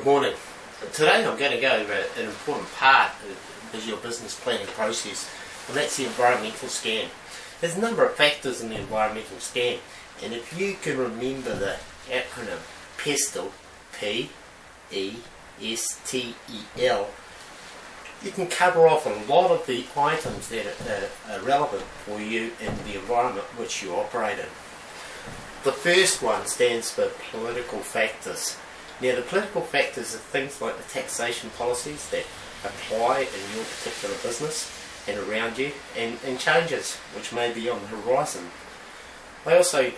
Good morning. Today I'm going to go over an important part of your business planning process, and that's the environmental scan. There's a number of factors in the environmental scan, and if you can remember the acronym Pestel, P-E-S-T-E-L, you can cover off a lot of the items that are relevant for you in the environment which you operate in. The first one stands for political factors. Now, the political factors are things like the taxation policies that apply in your particular business and around you, and changes which may be on the horizon. They also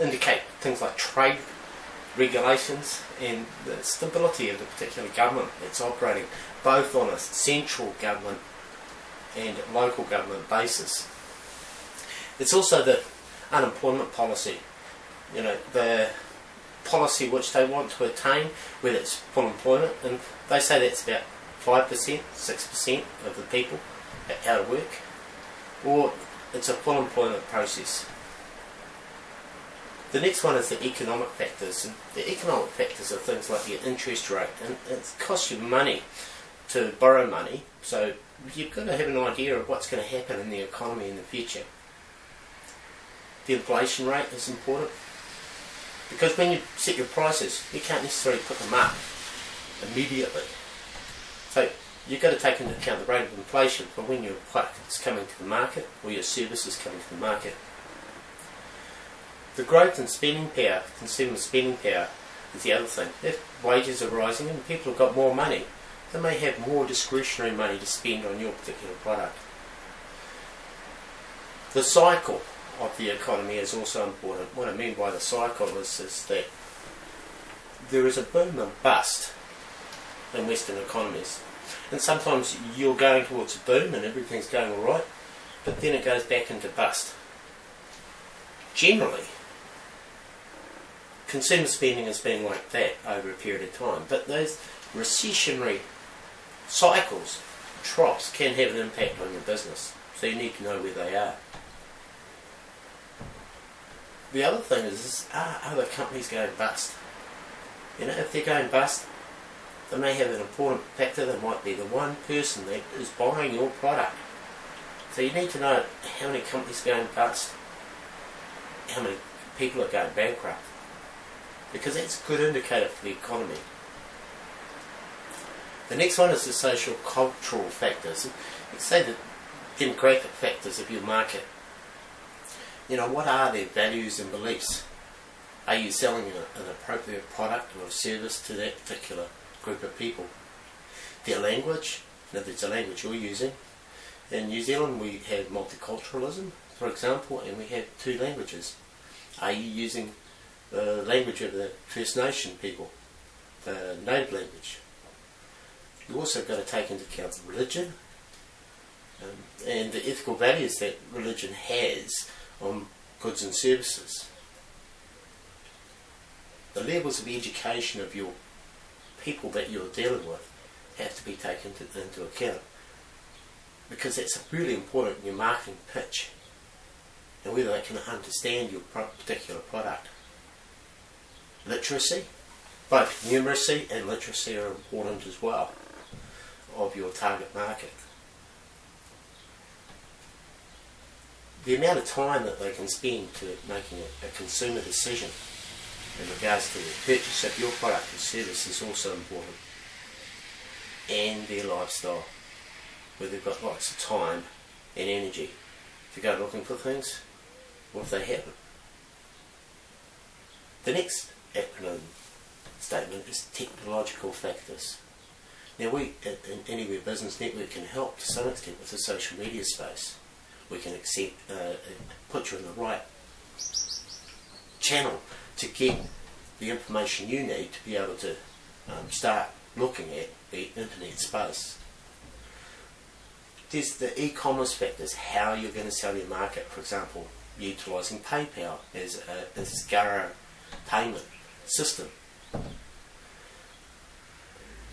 indicate things like trade regulations and the stability of the particular government that's operating, both on a central government and local government basis. It's also the unemployment policy, the policy which they want to attain, whether it's full employment, and they say that's about 5%, 6% of the people are out of work, or it's a full employment process. The next one is the economic factors, and the economic factors are things like your interest rate, and it costs you money to borrow money, so you've got to have an idea of what's going to happen in the economy in the future. The inflation rate is important, because when you set your prices, you can't necessarily put them up immediately. So you've got to take into account the rate of inflation for when your product is coming to the market or your service is coming to the market. The growth in spending power, consumer spending power, is the other thing. If wages are rising and people have got more money, they may have more discretionary money to spend on your particular product. The cycle of the economy is also important. What I mean by the cycle is that there is a boom and bust in Western economies, and sometimes you're going towards a boom and everything's going alright, but then it goes back into bust. Generally, consumer spending has been like that over a period of time, but those recessionary cycles, troughs, can have an impact on your business, so you need to know where they are. The other thing is, are other companies going bust? If they're going bust, they may have an important factor. They might be the one person that is buying your product. So you need to know how many companies are going bust, how many people are going bankrupt, because that's a good indicator for the economy. The next one is the social cultural factors. You say the demographic factors of your market. What are their values and beliefs? Are you selling an appropriate product or a service to that particular group of people? Their language, if it's a language you're using. In New Zealand we have multiculturalism, for example, and we have 2 languages. Are you using the language of the First Nation people, the native language? You've also got to take into account religion and the ethical values that religion has on goods and services. The levels of education of your people that you're dealing with have to be taken into account, because that's really important in your marketing pitch and whether they can understand your particular product. Literacy, both numeracy and literacy are important as well of your target market. The amount of time that they can spend to making a consumer decision in regards to the purchase of your product or service is also important. And their lifestyle, where they've got lots of time and energy to go looking for things, or if they haven't. The next acronym statement is technological factors. Now we in Anywhere Business Network can help to some extent with the social media space. We can put you in the right channel to get the information you need to be able to start looking at the internet space. There's the e-commerce factors, how you're going to sell your market, for example, utilising PayPal as a Scarra payment system.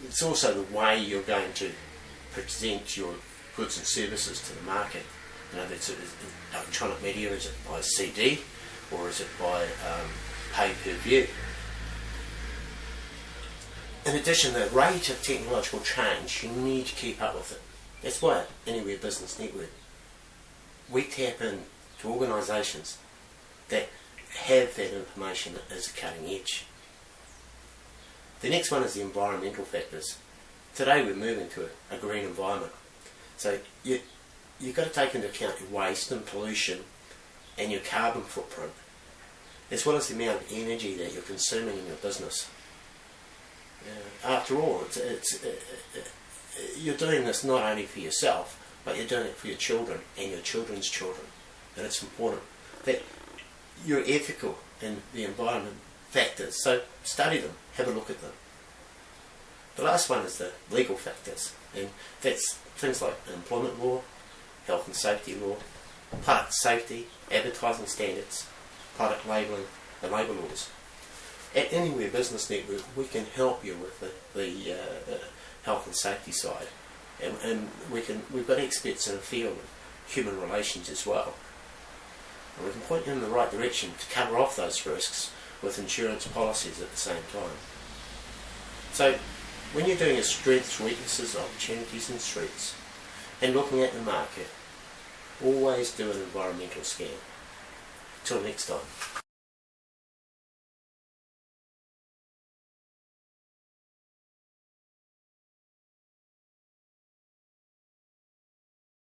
It's also the way you're going to present your goods and services to the market. That's electronic media. Is it by CD or is it by pay per view? in addition, the rate of technological change, you need to keep up with it. That's why at Anywhere Business Network, we tap in to organisations that have that information that is cutting edge. The next one is the environmental factors. Today we're moving to a green environment. So you've got to take into account your waste and pollution and your carbon footprint, as well as the amount of energy that you're consuming in your business. After all, you're doing this not only for yourself, but you're doing it for your children and your children's children. And it's important that you're ethical in the environment factors. So study them, have a look at them. The last one is the legal factors, and that's things like employment law, health and safety law, product safety, advertising standards, product labelling, and labour laws. At Anywhere Business Network, we can help you with the health and safety side, and we've got experts in the field of human relations as well. And we can point you in the right direction to cover off those risks with insurance policies at the same time. So when you're doing your strengths, weaknesses, opportunities and threats, and looking at the market, always do an environmental scan. Till next time.